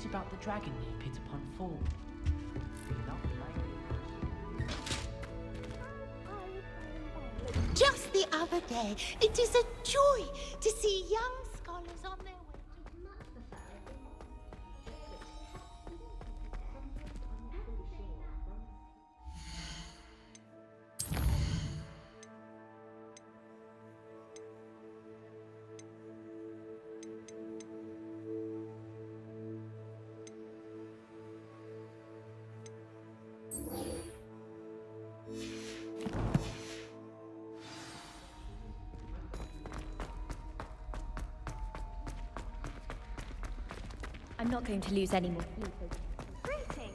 news about the dragon near Pitterpond? Just the other day, it is a joy to see young scholars on their way to... I'm not going to lose any more sleep. Greetings.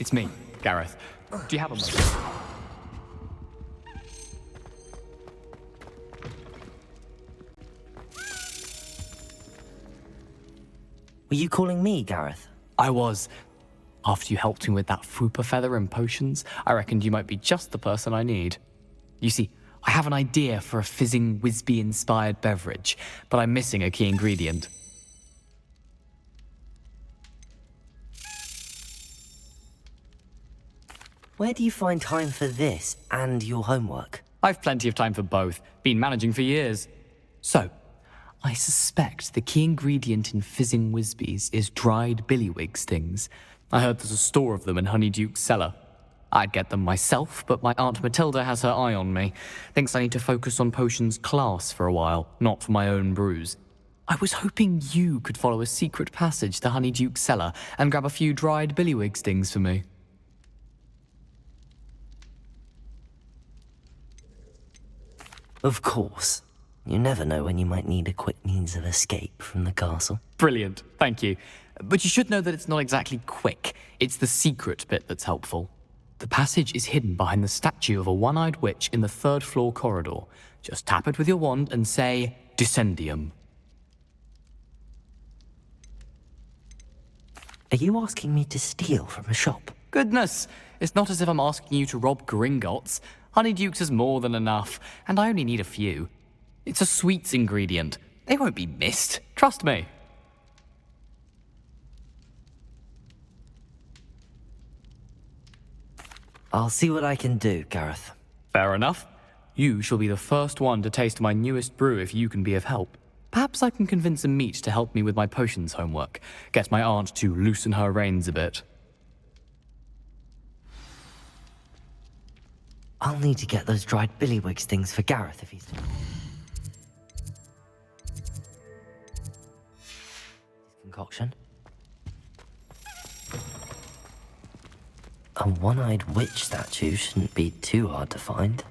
It's me, Gareth. Do you have a moment? Were you calling me, Gareth? I was. After you helped me with that Fupa feather and potions, I reckoned you might be just the person I need. You see, I have an idea for a fizzing Wisby-inspired beverage, but I'm missing a key ingredient. Where do you find time for this and your homework? I've plenty of time for both. Been managing for years. So, I suspect the key ingredient in fizzing Wisbies is dried billywig stings. I heard there's a store of them in Honeydukes' cellar. I'd get them myself, but my Aunt Matilda has her eye on me. Thinks I need to focus on potions class for a while, not for my own brews. I was hoping you could follow a secret passage to Honeydukes' cellar and grab a few dried billywig stings for me. Of course. You never know when you might need a quick means of escape from the castle. Brilliant, thank you. But you should know that it's not exactly quick. It's the secret bit that's helpful. The passage is hidden behind the statue of a one-eyed witch in the third-floor corridor. Just tap it with your wand and say, Descendium. Are you asking me to steal from a shop? Goodness, it's not as if I'm asking you to rob Gringotts. Honeydukes is more than enough, and I only need a few. It's a sweets ingredient. They won't be missed, trust me. I'll see what I can do, Gareth. Fair enough. You shall be the first one to taste my newest brew if you can be of help. Perhaps I can convince a meat to help me with my potions homework. Get my aunt to loosen her reins a bit. I'll need to get those dried billywig stings for Gareth if he's... Concoction. A one-eyed witch statue shouldn't be too hard to find.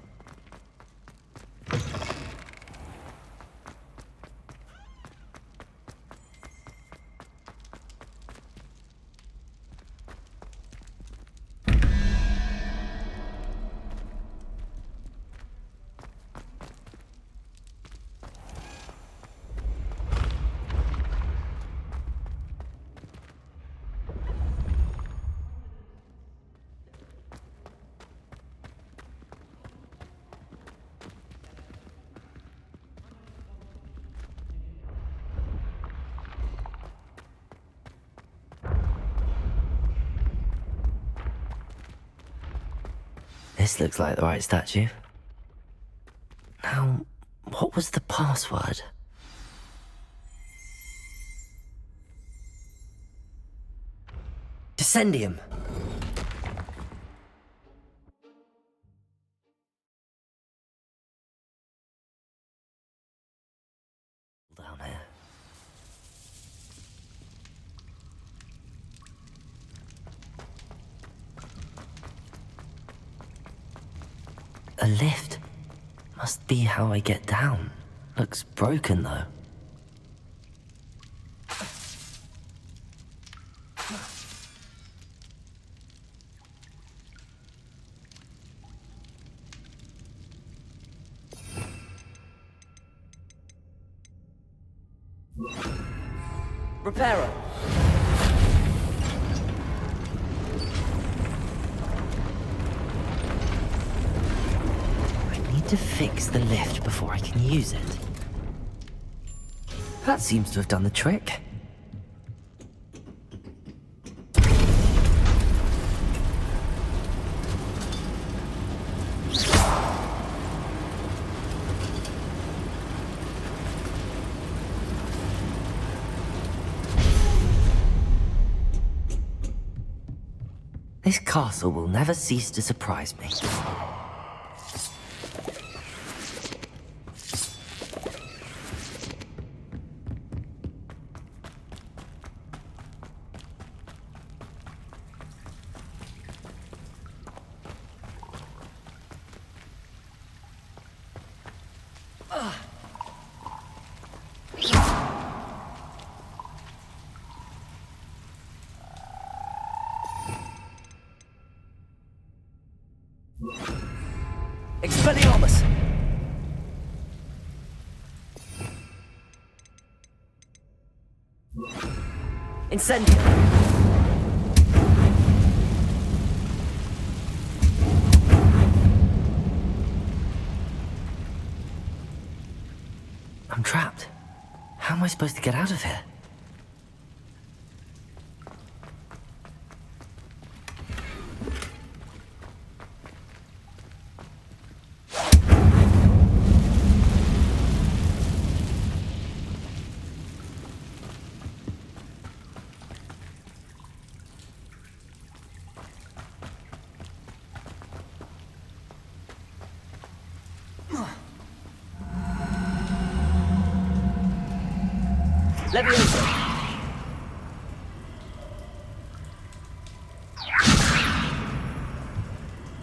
This looks like the right statue. Now, what was the password? Descendium! Down here. A lift. Must be how I get down. Looks broken though. Repairer. I need to fix the lift before I can use it. That seems to have done the trick. This castle will never cease to surprise me. Expelliarmus! Incendio! I'm trapped. How am I supposed to get out of here? Leviosa!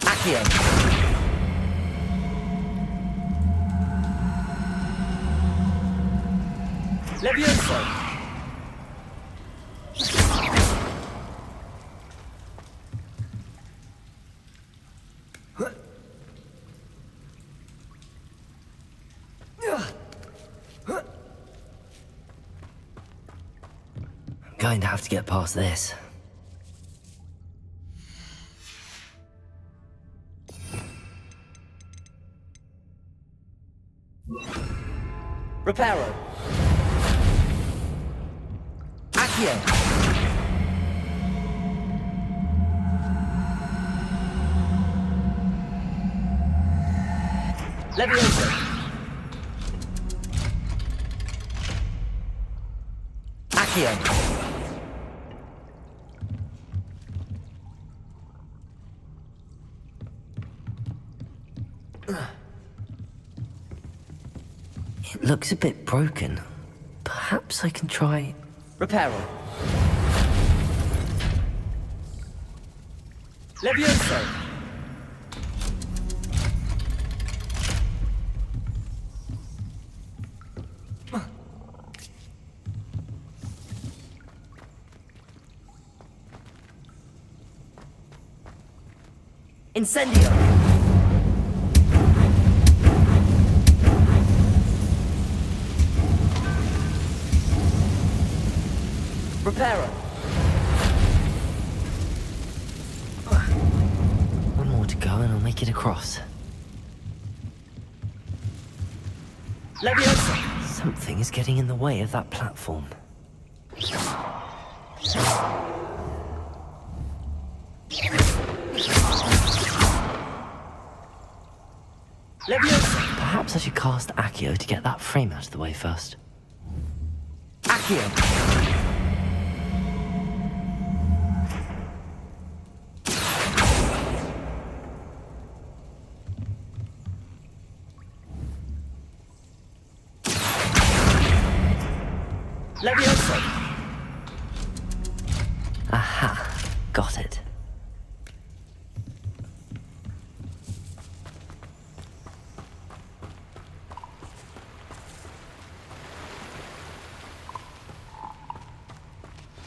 Accio! Leviosa! I'm going to have to get past this. Reparo. Accio. Leviosa. Accio. It looks a bit broken. Perhaps I can try... Reparo. Levioso. Incendio. Reparo. One more to go and I'll make it across. Leviosa! Something is getting in the way of that platform. Leviosa! Perhaps I should cast Accio to get that frame out of the way first. Accio! Leviosa! Aha, got it.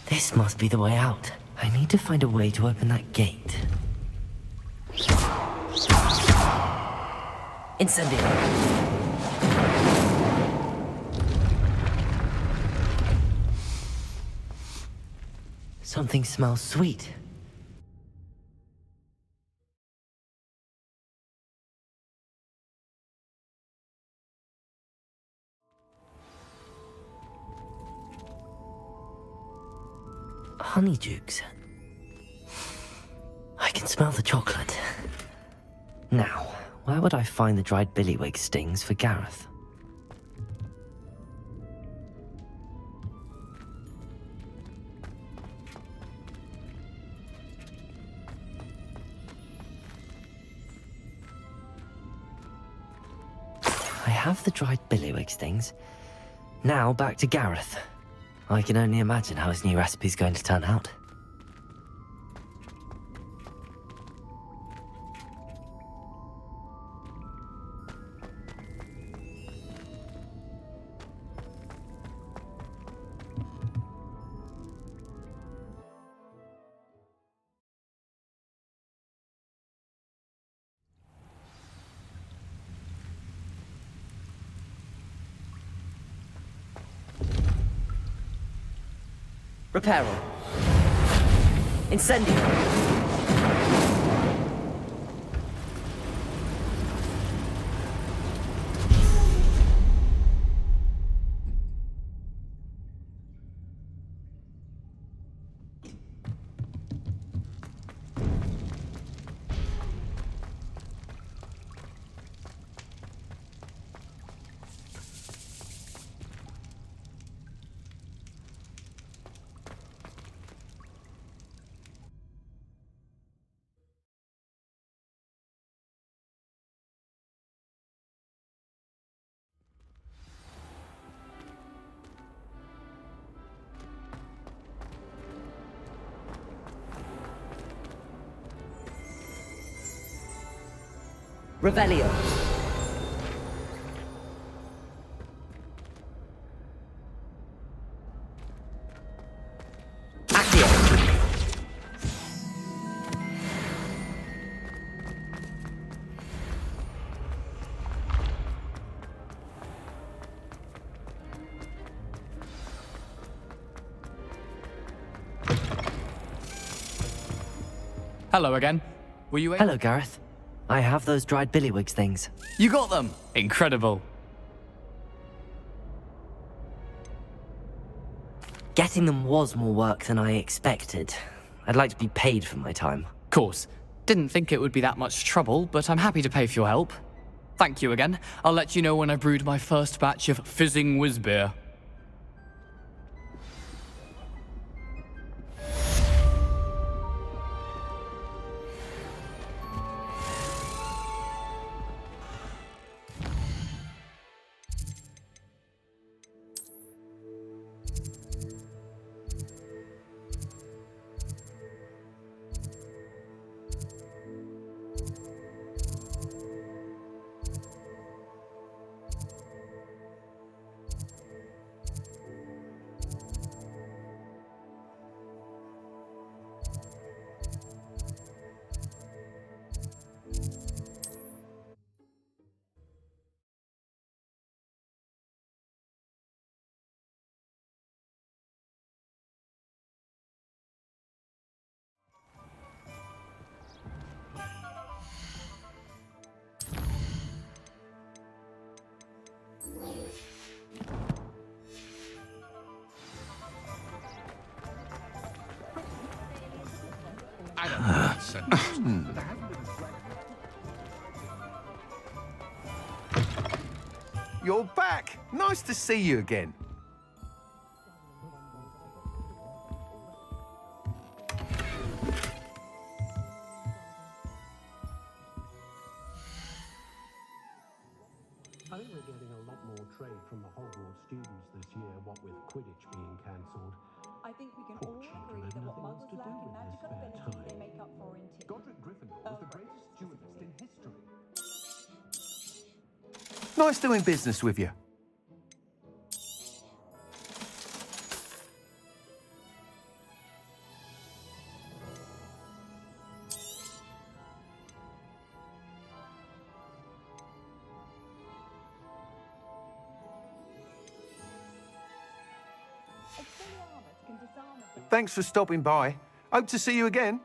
This must be the way out. I need to find a way to open that gate. Incendio! Something smells sweet. Honeydukes. I can smell the chocolate. Now, where would I find the dried billywig stings for Gareth? I have the dried billywig stings. Now back to Gareth. I can only imagine how his new recipe's going to turn out. Reparo. Incendio. Revelio. Accio. Hello again. Were you Hello, Gareth. I have those dried billywigs things. You got them! Incredible. Getting them was more work than I expected. I'd like to be paid for my time. Course. Didn't think it would be that much trouble, but I'm happy to pay for your help. Thank you again. I'll let you know when I brewed my first batch of fizzing whizbeer. You're back! Nice to see you again. I think we're getting a lot more trade from the Hogwarts students this year, what with Quidditch being cancelled. I think we can Poor all children agree have that what nothing else muggles to lack do in with their magical spare ability, time. they make up for in tea. Godric Gryffindor was the greatest duelist in history. Nice doing business with you. Thanks for stopping by. Hope to see you again.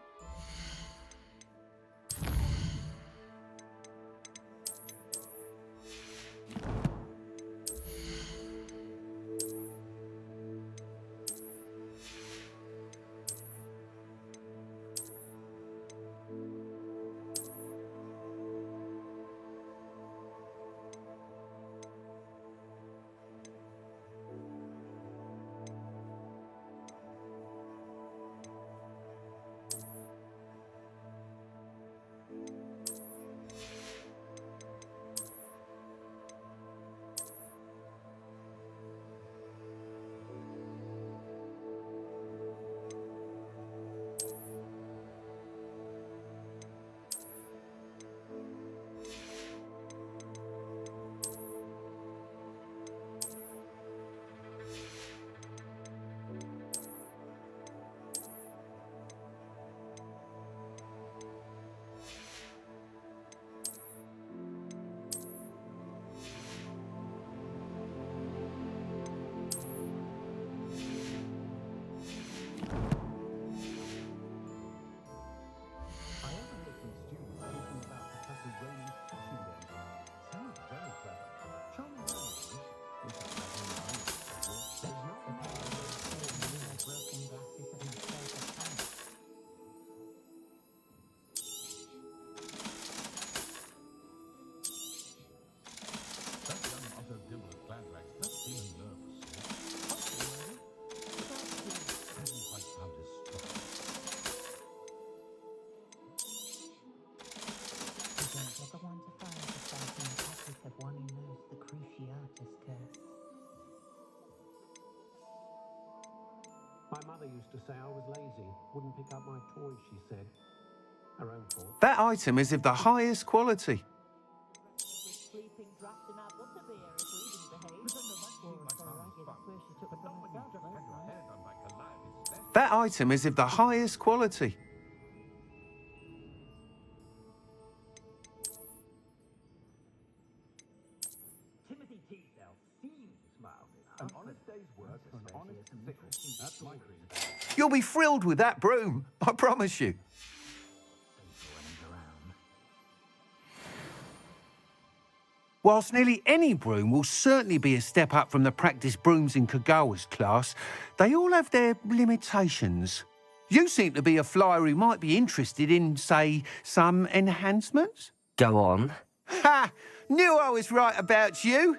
My mother used to say I was lazy, wouldn't pick up my toys, she said. Her own fault. That item is of the highest quality. That item is of the highest quality. You'll be thrilled with that broom, I promise you. Whilst nearly any broom will certainly be a step up from the practice brooms in Kagawa's class, they all have their limitations. You seem to be a flyer who might be interested in, say, some enhancements? Go on. Ha! Knew I was right about you.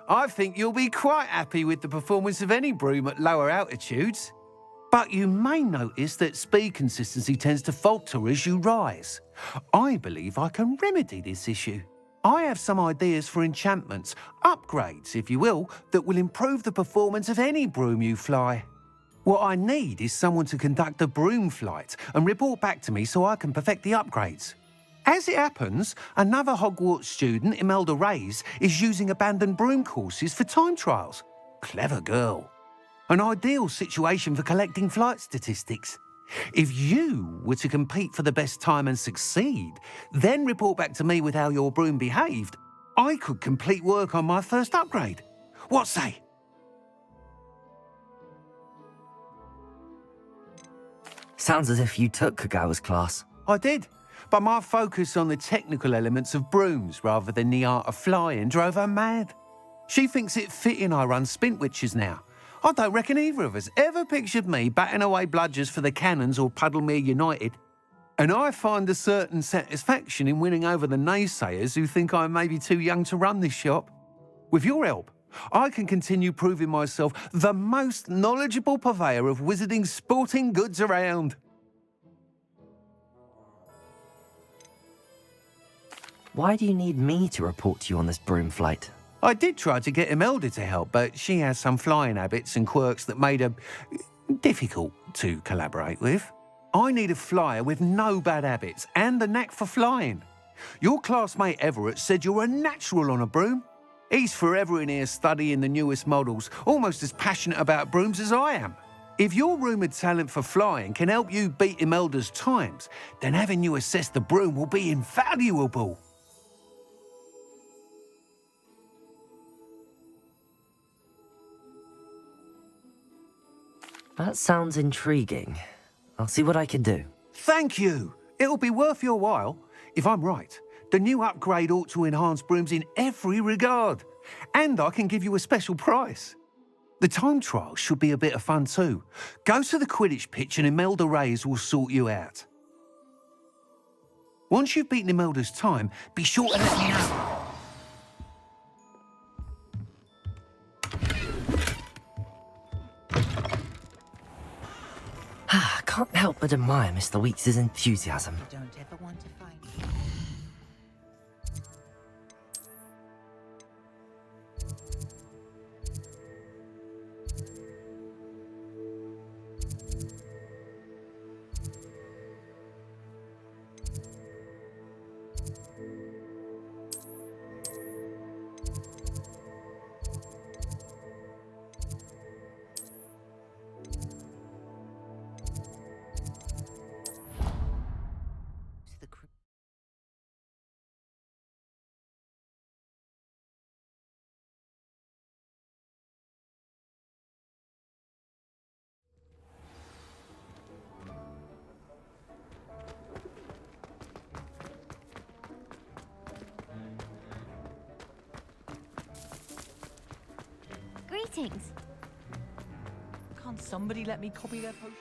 I think you'll be quite happy with the performance of any broom at lower altitudes. But you may notice that speed consistency tends to falter as you rise. I believe I can remedy this issue. I have some ideas for enchantments, upgrades, if you will, that will improve the performance of any broom you fly. What I need is someone to conduct a broom flight and report back to me so I can perfect the upgrades. As it happens, another Hogwarts student, Imelda Reyes, is using abandoned broom courses for time trials. Clever girl. An ideal situation for collecting flight statistics. If you were to compete for the best time and succeed, then report back to me with how your broom behaved, I could complete work on my first upgrade. What say? Sounds as if you took Kagawa's class. I did, but my focus on the technical elements of brooms rather than the art of flying drove her mad. She thinks it fitting I run Spintwitches now. I don't reckon either of us ever pictured me batting away bludgers for the Cannons or Puddlemere United. And I find a certain satisfaction in winning over the naysayers who think I may be too young to run this shop. With your help, I can continue proving myself the most knowledgeable purveyor of wizarding sporting goods around. Why do you need me to report to you on this broom flight? I did try to get Imelda to help, but she has some flying habits and quirks that made her difficult to collaborate with. I need a flyer with no bad habits and the knack for flying. Your classmate Everett said you're a natural on a broom. He's forever in here studying the newest models, almost as passionate about brooms as I am. If your rumoured talent for flying can help you beat Imelda's times, then having you assess the broom will be invaluable. That sounds intriguing. I'll see what I can do. Thank you. It'll be worth your while. If I'm right, the new upgrade ought to enhance brooms in every regard. And I can give you a special price. The time trial should be a bit of fun too. Go to the Quidditch pitch and Imelda Reyes will sort you out. Once you've beaten Imelda's time, be sure to let me know. I can't help but admire Mr. Weeks' enthusiasm. You don't ever want to find me. Greetings. Can't somebody let me copy their potions?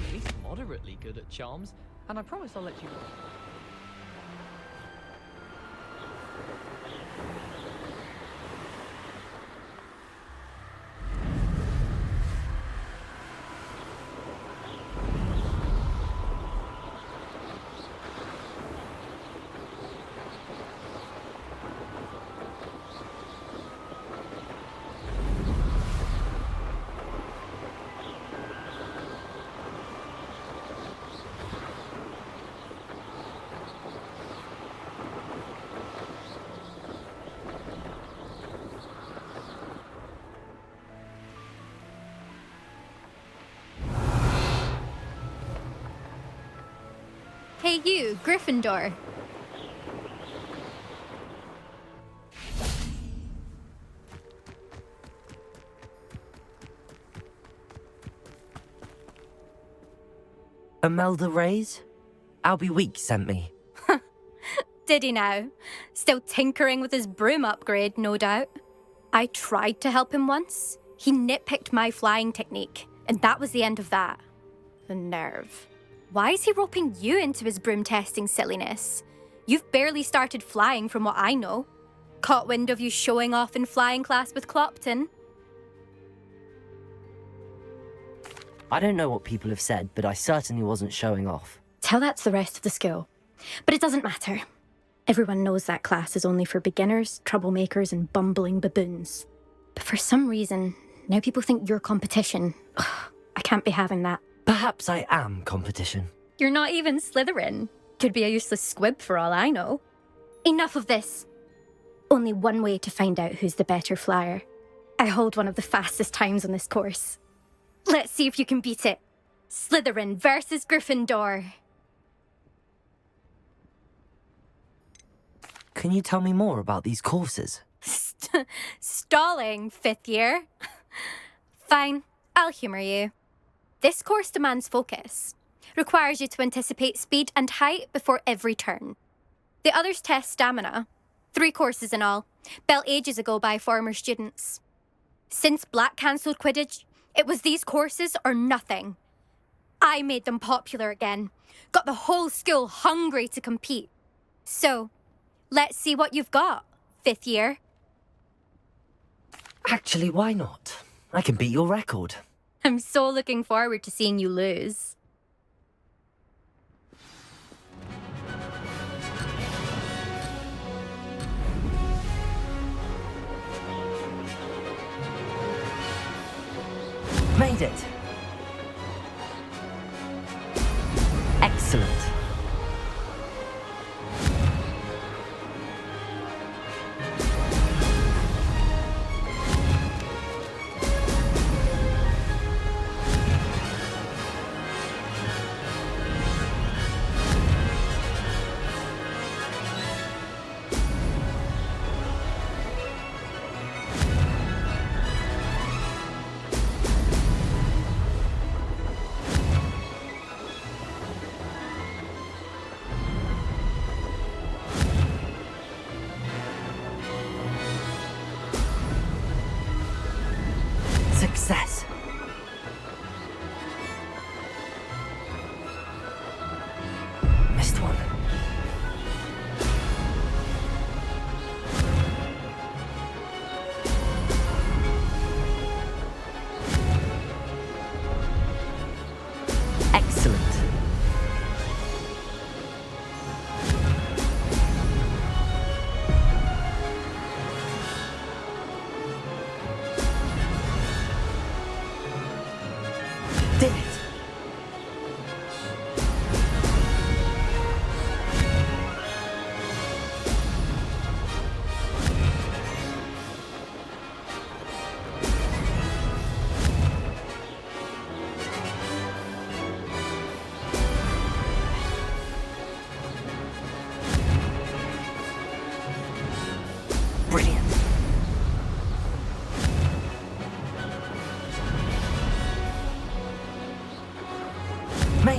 At least moderately good at charms, and I promise I'll let you know. Hey you, Gryffindor. Imelda Reyes? Albie Weeks sent me. Did he now? Still tinkering with his broom upgrade, no doubt. I tried to help him once. He nitpicked my flying technique, and that was the end of that. The nerve. Why is he roping you into his broom testing silliness? You've barely started flying from what I know. Caught wind of you showing off in flying class with Clopton. I don't know what people have said, but I certainly wasn't showing off. Tell that to the rest of the school. But it doesn't matter. Everyone knows that class is only for beginners, troublemakers, and bumbling baboons. But for some reason, now people think you're competition. Ugh, I can't be having that. Perhaps I am competition. You're not even Slytherin. Could be a useless squib for all I know. Enough of this. Only one way to find out who's the better flyer. I hold one of the fastest times on this course. Let's see if you can beat it. Slytherin versus Gryffindor. Can you tell me more about these courses? Stalling, 5th year. Fine, I'll humour you. This course demands focus. Requires you to anticipate speed and height before every turn. The others test stamina. 3 courses in all, built ages ago by former students. Since Black cancelled Quidditch, it was these courses or nothing. I made them popular again. Got the whole school hungry to compete. So, let's see what you've got, 5th year. Actually, why not? I can beat your record. I'm so looking forward to seeing you lose. Made it! Excellent.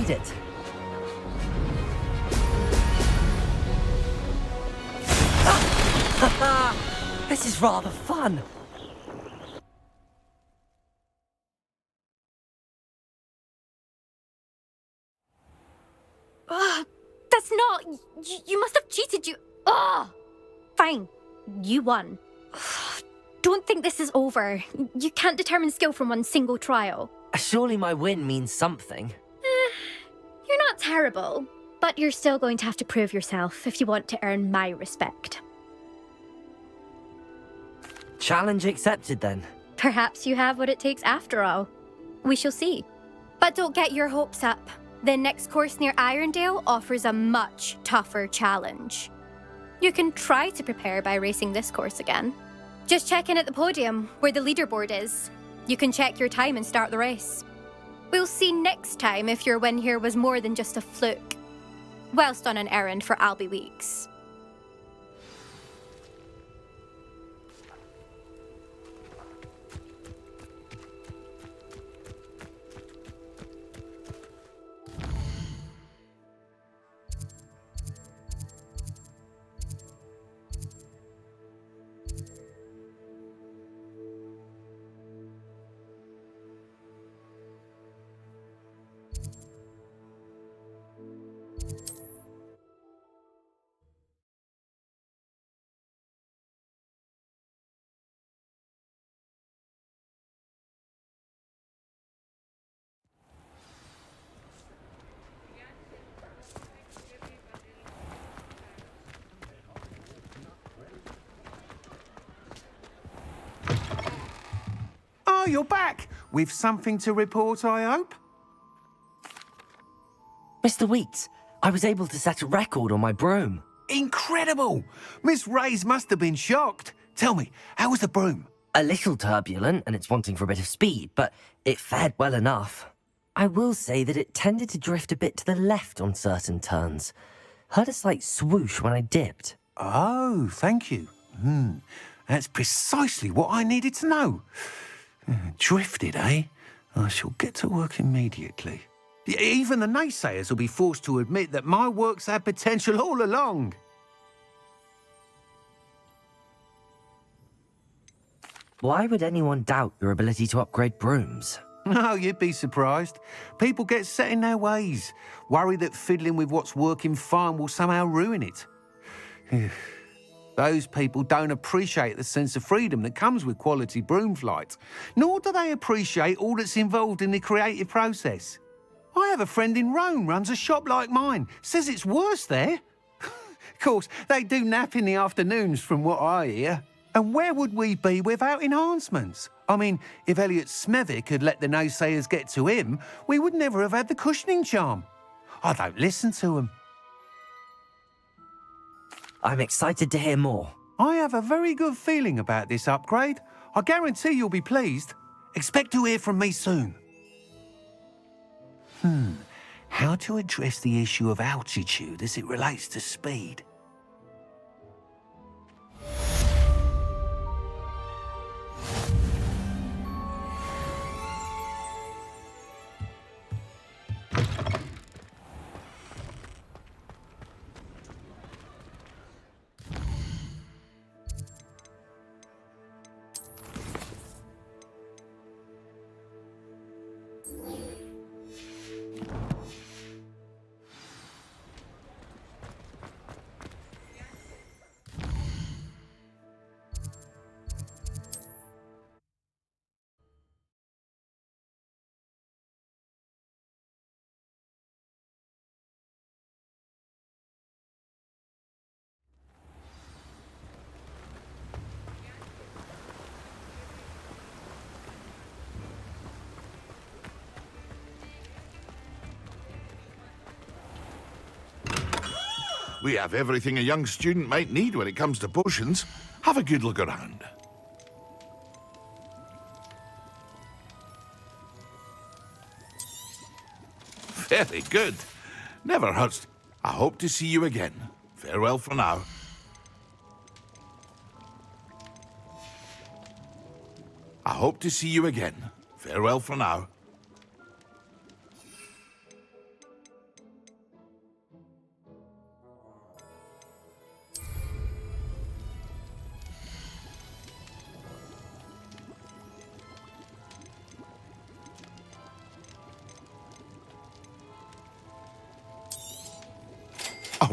made it. This is rather fun. That's not... You must have cheated, you... Fine. You won. Don't think this is over. You can't determine skill from one single trial. Surely my win means something. You're not terrible, but you're still going to have to prove yourself if you want to earn my respect. Challenge accepted then. Perhaps you have what it takes after all. We shall see. But don't get your hopes up. The next course near Irondale offers a much tougher challenge. You can try to prepare by racing this course again. Just check in at the podium, where the leaderboard is. You can check your time and start the race. We'll see next time if your win here was more than just a fluke. Whilst on an errand for Albie Weeks. Oh, you're back! With something to report, I hope? Mr. Weeks, I was able to set a record on my broom. Incredible! Miss Reyes must have been shocked. Tell me, how was the broom? A little turbulent, and it's wanting for a bit of speed, but it fared well enough. I will say that it tended to drift a bit to the left on certain turns. Heard a slight swoosh when I dipped. Oh, thank you. That's precisely what I needed to know. Drifted, eh? I shall get to work immediately. Even the naysayers will be forced to admit that my work's had potential all along. Why would anyone doubt your ability to upgrade brooms? No, you'd be surprised. People get set in their ways, worry that fiddling with what's working fine will somehow ruin it. Those people don't appreciate the sense of freedom that comes with quality broom flight, nor do they appreciate all that's involved in the creative process. I have a friend in Rome runs a shop like mine, says it's worse there. Of course, they do nap in the afternoons from what I hear. And where would we be without enhancements? I mean, if Elliot Smethwick had let the naysayers get to him, we would never have had the cushioning charm. I don't listen to them. I'm excited to hear more. I have a very good feeling about this upgrade. I guarantee you'll be pleased. Expect to hear from me soon. How to address the issue of altitude as it relates to speed? We have everything a young student might need when it comes to potions. Have a good look around. Very good. Never hurts. I hope to see you again. Farewell for now. I hope to see you again. Farewell for now.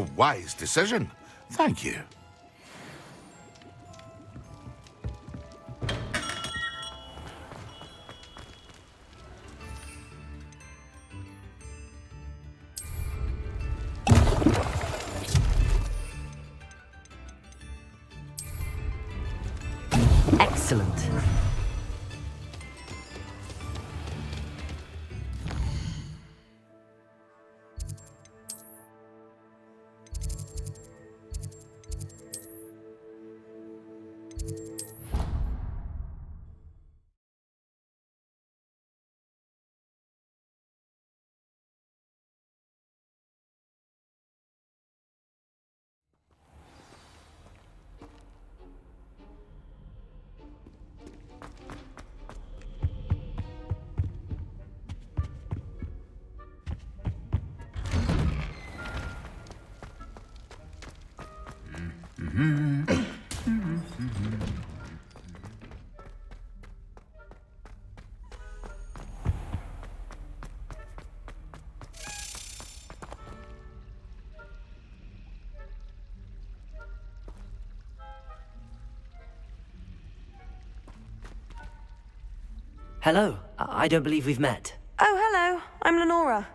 A wise decision. Thank you. Excellent. Hello. I don't believe we've met. Oh, hello. I'm Lenora.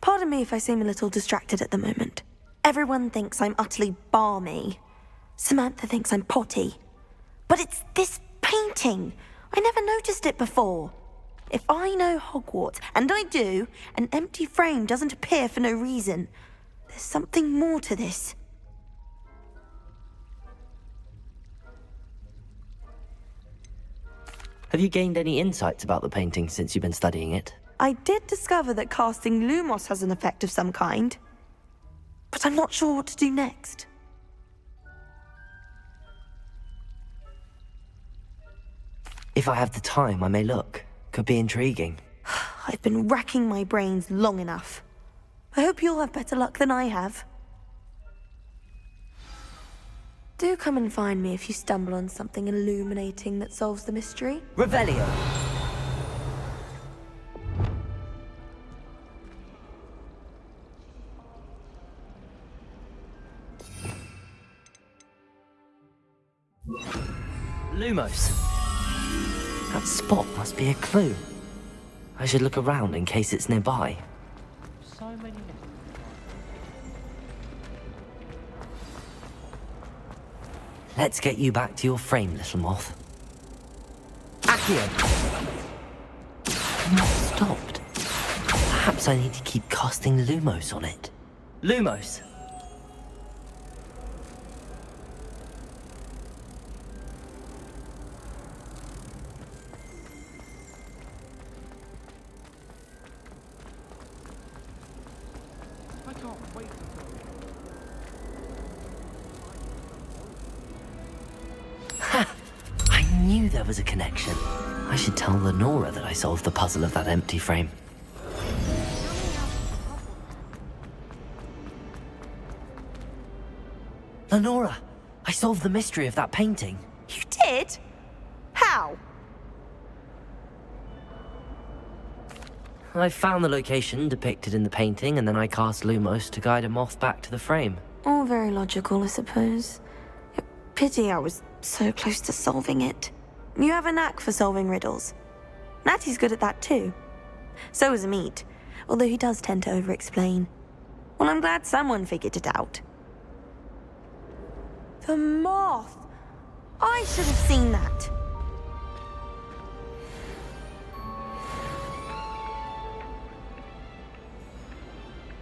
Pardon me if I seem a little distracted at the moment. Everyone thinks I'm utterly balmy. Samantha thinks I'm potty. But it's this painting. I never noticed it before. If I know Hogwarts, and I do, an empty frame doesn't appear for no reason. There's something more to this. Have you gained any insights about the painting since you've been studying it? I did discover that casting Lumos has an effect of some kind. But I'm not sure what to do next. If I have the time, I may look. Could be intriguing. I've been racking my brains long enough. I hope you'll have better luck than I have. Do come and find me if you stumble on something illuminating that solves the mystery. Revelio. Lumos. That spot must be a clue. I should look around in case it's nearby. So many. Let's get you back to your frame, little moth. Accio! Not stopped. Perhaps I need to keep casting Lumos on it. Lumos! I can't wait to Ha! I knew there was a connection. I should tell Lenora that I solved the puzzle of that empty frame. Lenora! I solved the mystery of that painting. You did? How? I found the location depicted in the painting, and then I cast Lumos to guide a moth back to the frame. All very logical, I suppose. Pity I was so close to solving it. You have a knack for solving riddles. Natty's good at that too. So is Meat, although he does tend to over-explain. Well, I'm glad someone figured it out. The moth! I should have seen that.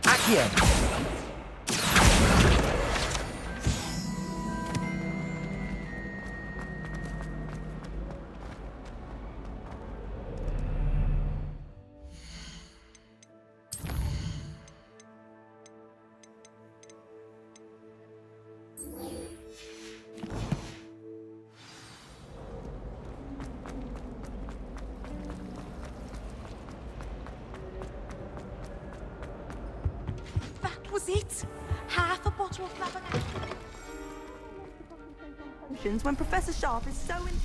Accio! That was it. Half a bottle of flabbergasted. When Professor Sharp is so intimidating.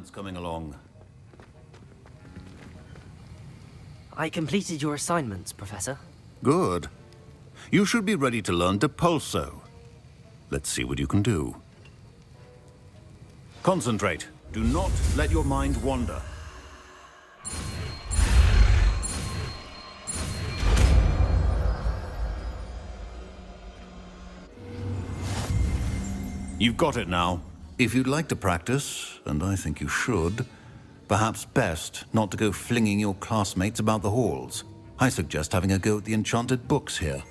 assignments coming along? I completed your assignments, Professor. Good. You should be ready to learn Depulso. Let's see what you can do. Concentrate. Do not let your mind wander. You've got it now. If you'd like to practice, and I think you should, perhaps best not to go flinging your classmates about the halls. I suggest having a go at the enchanted books here.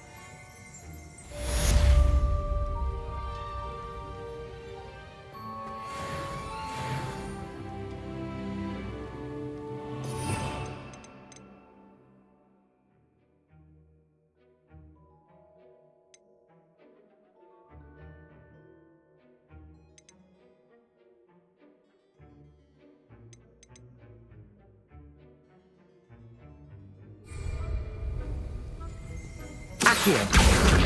Accio!